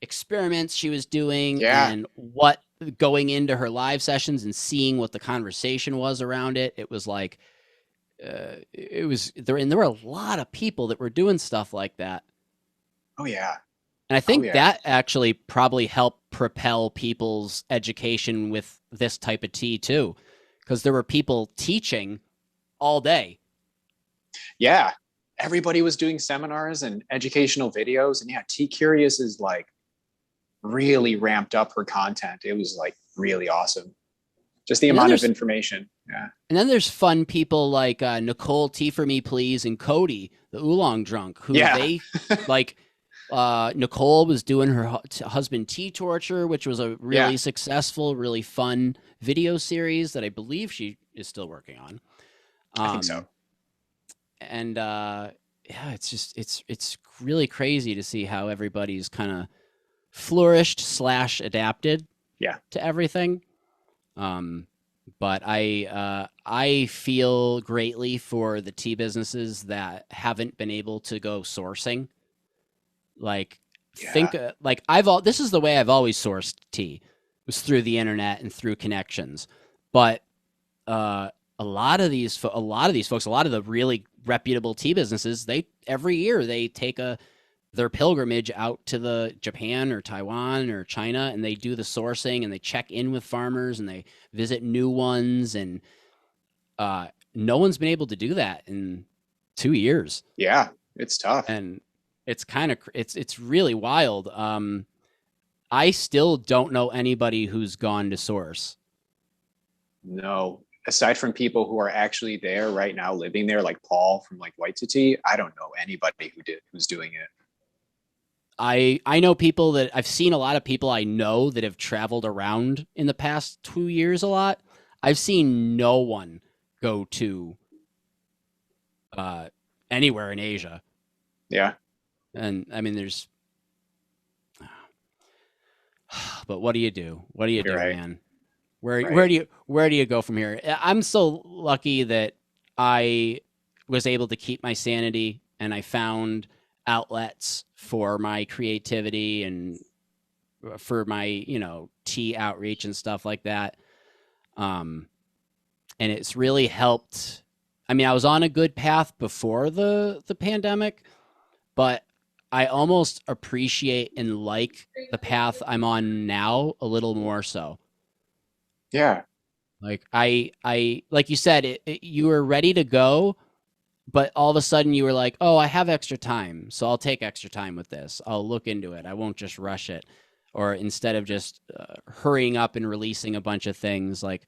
experiments she was doing Yeah. and what going into her live sessions and seeing what the conversation was around it. It was like it was there, and there were a lot of people that were doing stuff like that. Oh yeah. And I Oh think yeah. that actually probably helped propel people's education with this type of tea too, because there were people teaching all day. Yeah. Everybody was doing seminars and educational videos. And yeah, T Curious is like really ramped up her content. It was like really awesome. Just the And then amount of there's information. Yeah. and then there's fun people like Nicole Tea for Me Please and Cody the Oolong Drunk who Yeah. they like. Nicole was doing her husband tea torture, which was a Yeah. really successful, really fun video series that I believe she is still working on. I think so. Um, and yeah, it's really crazy to see how everybody's kind of flourished slash adapted Yeah. to everything. Um, but I feel greatly for the tea businesses that haven't been able to go sourcing. Like Yeah. think like I've all this is the way I've always sourced tea was through the internet and through connections. But a lot of these folks, a lot of the really reputable tea businesses, they every year they take their pilgrimage out to the Japan or Taiwan or China and they do the sourcing and they check in with farmers and they visit new ones and no one's been able to do that in 2 years. Yeah. It's tough. And it's kind of it's really wild. I still don't know anybody who's gone to source. No. Aside from people who are actually there right now, living there, like Paul from like Unytea, I don't know anybody who's doing it. I know people that I've seen a lot of people I know that have traveled around in the past 2 years a lot. I've seen no one go to uh, anywhere in Asia, Yeah. and I mean there's. But what do you do? What do you You're do, right. man? Right. Where do you go from here? I'm so lucky that I was able to keep my sanity and I found outlets for my creativity and for my, tea outreach and stuff like that. Um and it's really helped. I mean, I was on a good path before the pandemic, but I almost appreciate and like the path I'm on now a little more so. Yeah. Like like you said, you were ready to go, but all of a sudden you were like, "Oh, I have extra time, so I'll take extra time with this. I'll look into it. I won't just rush it." Or instead of just hurrying up and releasing a bunch of things, like,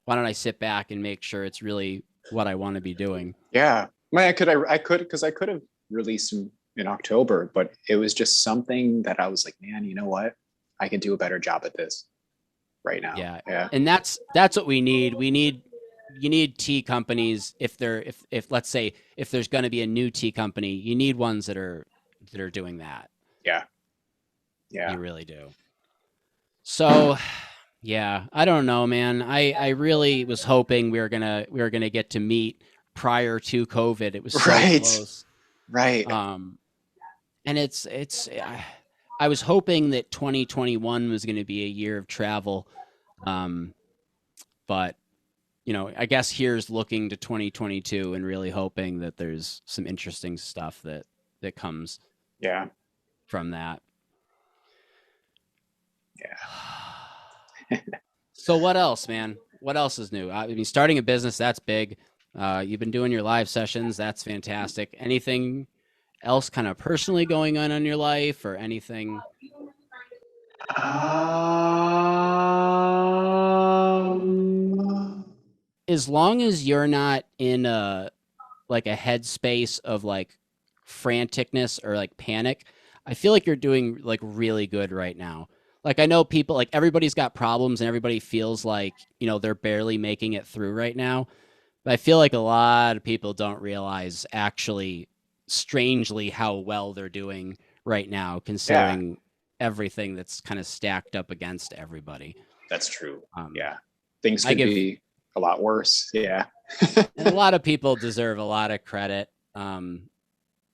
why don't I sit back and make sure it's really what I want to be doing? Yeah. Man, because I could have released them in October, but it was just something that I was like, man, you know what? I can do a better job at this right now. Yeah, Yeah. and that's what we need. You need tea companies if let's say if there's going to be a new tea company, you need ones that are doing that. Yeah. Yeah. You really do. So, yeah, I don't know, man. I really was hoping we were gonna get to meet prior to COVID. It was so Right. close. Right. Um, and I was hoping that 2021 was going to be a year of travel. Um, but I guess here's looking to 2022 and really hoping that there's some interesting stuff that comes Yeah. from that. Yeah. So what else, man? What else is new? I mean, starting a business, that's big. You've been doing your live sessions, that's fantastic. Anything else kind of personally going on in your life or anything? Um, As long as you're not in a like a headspace of like franticness or like panic, I feel like you're doing like really good right now. Like I know people like everybody's got problems and everybody feels like, they're barely making it through right now. But I feel like a lot of people don't realize actually strangely how well they're doing right now yeah, considering everything that's kind of stacked up against everybody. that's true. Um, Yeah. Things I could give be a lot worse. Yeah. and a lot of people deserve a lot of credit.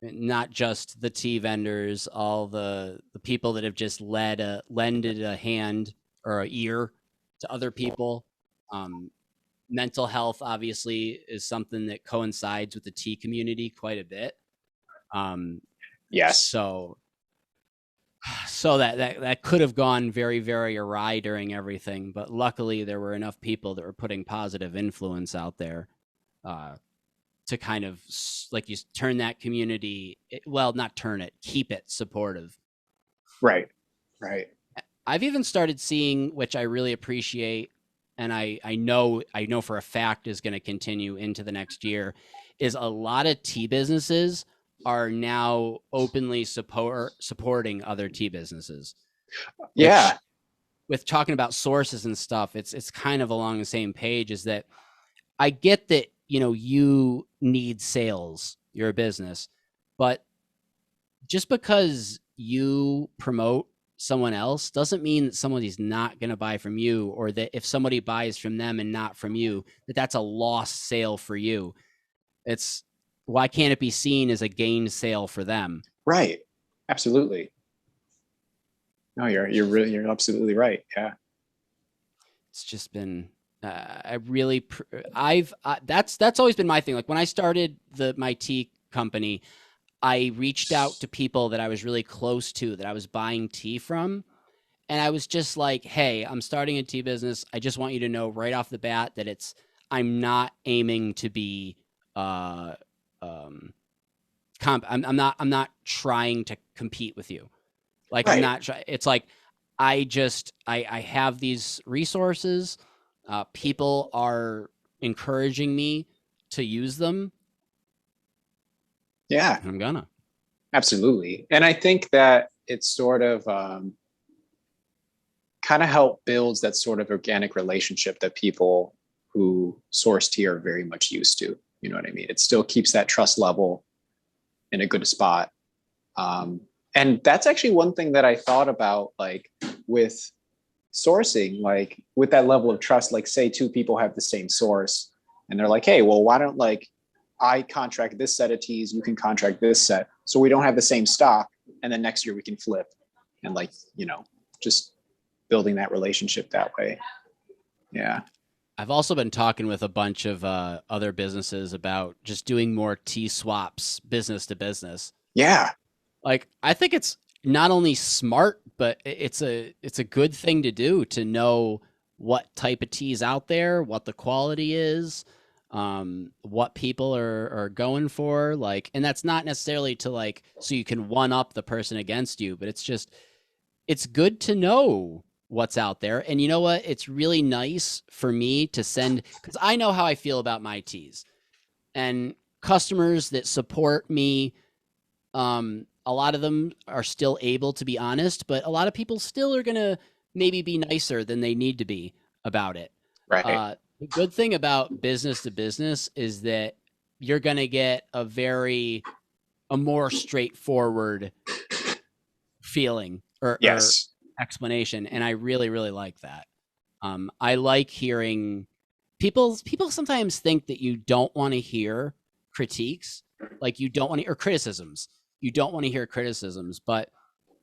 Not just the tea vendors, all the people that have just lended a hand or a ear to other people. Um, Mental health obviously is something that coincides with the tea community quite a bit. Um, Yes. so so that could have gone very very awry during everything, but luckily there were enough people that were putting positive influence out there uh, to kind of like you turn that community, well, not turn it, keep it supportive. Right. Right. I've even started seeing, which I really appreciate, and I know for a fact is going to continue into the next year, is a lot of tea businesses are now openly supporting other tea businesses, which Yeah. with talking about sources and stuff, it's kind of along the same page. Is that I get that you need sales, you're a business, but just because you promote someone else doesn't mean that somebody's not going to buy from you, or that if somebody buys from them and not from you, that's a lost sale for you. It's why can't it be seen as a gained sale for them? Right. Absolutely. No, It's just you're absolutely right. Yeah. it's just been I really I've that's always been my thing. Like when I started my tea company, I reached out to people that I was really close to that I was buying tea from. And I was just like, hey, I'm starting a tea business. I just want you to know right off the bat that I'm not aiming to be, uh, um, I'm not trying to compete with you. Like, I'm Right. not, it's like, I have these resources. People are encouraging me to use them. Yeah. And I'm gonna. Absolutely. And I think that it's sort of kind of help builds that sort of organic relationship that people who source tea are very much used to. You know what I mean? It still keeps that trust level in a good spot. Um, and that's actually one thing that I thought about, like with sourcing, like with that level of trust, like say two people have the same source and they're like, hey, well, why don't like I contract this set of teas, you can contract this set. So we don't have the same stock. And then next year we can flip and like, just building that relationship that way. Yeah. I've also been talking with a bunch of other businesses about just doing more tea swaps business to business. Yeah. Like I think it's not only smart, but it's a good thing to do to know what type of tea is out there, what the quality is, what people are going for. Like, and that's not necessarily to like so you can one up the person against you, but it's good to know what's out there. And you know what? It's really nice for me to send because I know how I feel about my teas and customers that support me. A lot of them are still able to be honest, but a lot of people still are gonna maybe be nicer than they need to be about it. Right. The good thing about business to business is that you're gonna get a more straightforward feeling or Yes. explanation, and I really really like that. I like hearing people sometimes think that you don't want to hear critiques, like you don't want to, or criticisms. You don't want to hear criticisms, but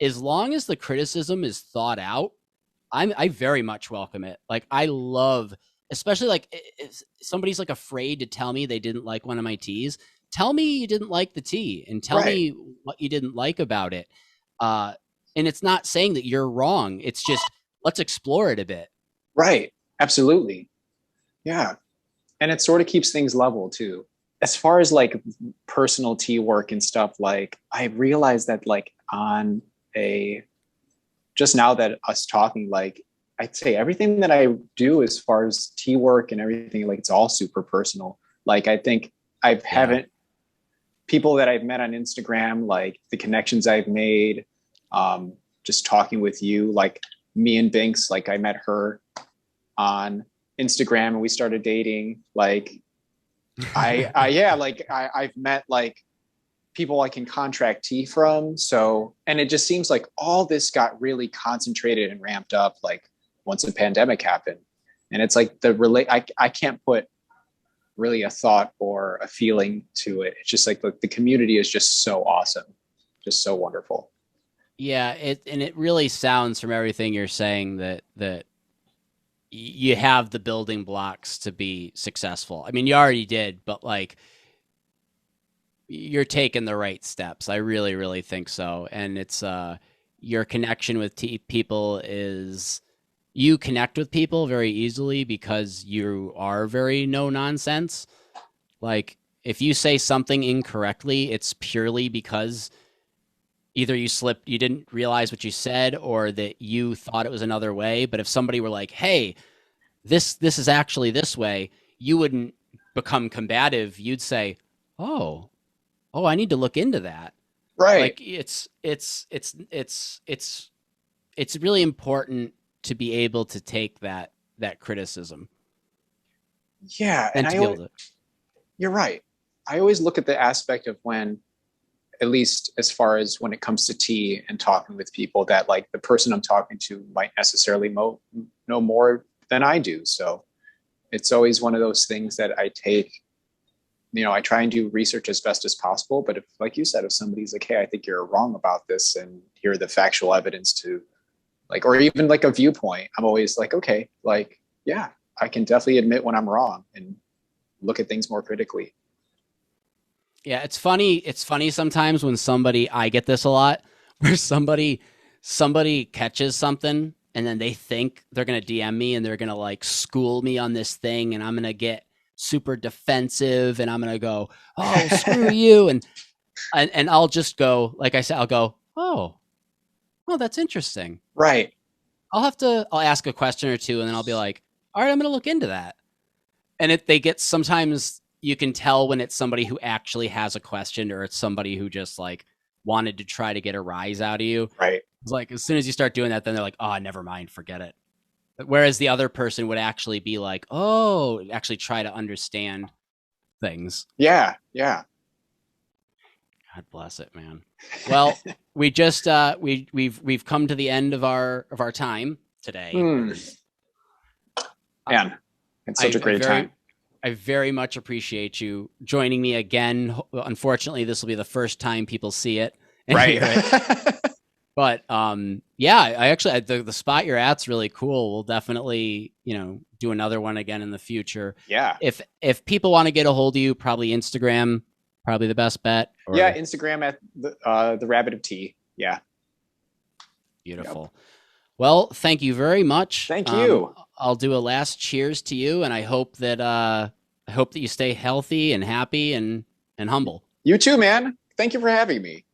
as long as the criticism is thought out, I very much welcome it. Like I love, especially like if somebody's like afraid to tell me they didn't like one of my teas. Tell me you didn't like the tea, and tell Right. me what you didn't like about it. Uh, and it's not saying that you're wrong. It's just let's explore it a bit. Right. Absolutely. Yeah. And it sort of keeps things level too. As far as like personal tea work and stuff, like I realized that like on a just now that us talking, like I'd say everything that I do as far as tea work and everything, like it's all super personal. Like I think I Yeah. haven't people that I've met on Instagram, like the connections I've made, just talking with you, like me and Binks, like I met her on Instagram and we started dating. Like yeah, like I've met like people I can contract tea from. So, and it just seems like all this got really concentrated and ramped up like once the pandemic happened. And it's like I can't put really a thought or a feeling to it. It's just like the community is just so awesome, just so wonderful. Yeah, it really sounds from everything you're saying that you have the building blocks to be successful. I mean, you already did, but like you're taking the right steps. I really, really think so. And it's your connection with people is you connect with people very easily because you are very no nonsense. Like if you say something incorrectly, it's purely because either you slipped, you didn't realize what you said, or that you thought it was another way. But if somebody were like, "Hey, this is actually this way," you wouldn't become combative. You'd say, "Oh, oh, I need to look into that." Right. Like it's really important to be able to take that criticism Yeah. And and to be able to. you're right. I always look at the aspect of when, at least as far as when it comes to tea and talking with people, that like the person I'm talking to might necessarily know more than I do. So it's always one of those things that I take, I try and do research as best as possible. But if, like you said, if somebody's like, hey, I think you're wrong about this, and here are the factual evidence to like, or even like a viewpoint, I'm always like, okay, like, yeah, I can definitely admit when I'm wrong and look at things more critically. Yeah, it's funny. It's funny sometimes when somebody, I get this a lot, where somebody catches something and then they think they're gonna DM me and they're gonna like school me on this thing, and I'm gonna get super defensive and I'm gonna go, oh, screw you, and I'll just go, like I said, I'll go, oh, that's interesting. Right. I'll ask a question or two and then I'll be like, all right, I'm gonna look into that. And they get, sometimes you can tell when it's somebody who actually has a question or it's somebody who just like wanted to try to get a rise out of you. Right. It's like as soon as you start doing that, then they're like, oh, never mind, forget it. Whereas the other person would actually be like, oh, actually try to understand things. Yeah. Yeah. God bless it, man. Well, we just we've come to the end of our time today. Hmm. Man, it's such a I great very time. I very much appreciate you joining me again. Unfortunately, this will be the first time people see it and Right. hear it. But yeah, I actually the spot you're at's really cool. We'll definitely do another one again in the future. Yeah. If people want to get a hold of you, probably Instagram, probably the best bet. Yeah. Or Instagram at the Rabbit of Tea. Yeah. Yep. beautiful. Well, thank you very much. Thank you. I'll do a last cheers to you, and I hope that you stay healthy and happy and humble. You too, man. Thank you for having me.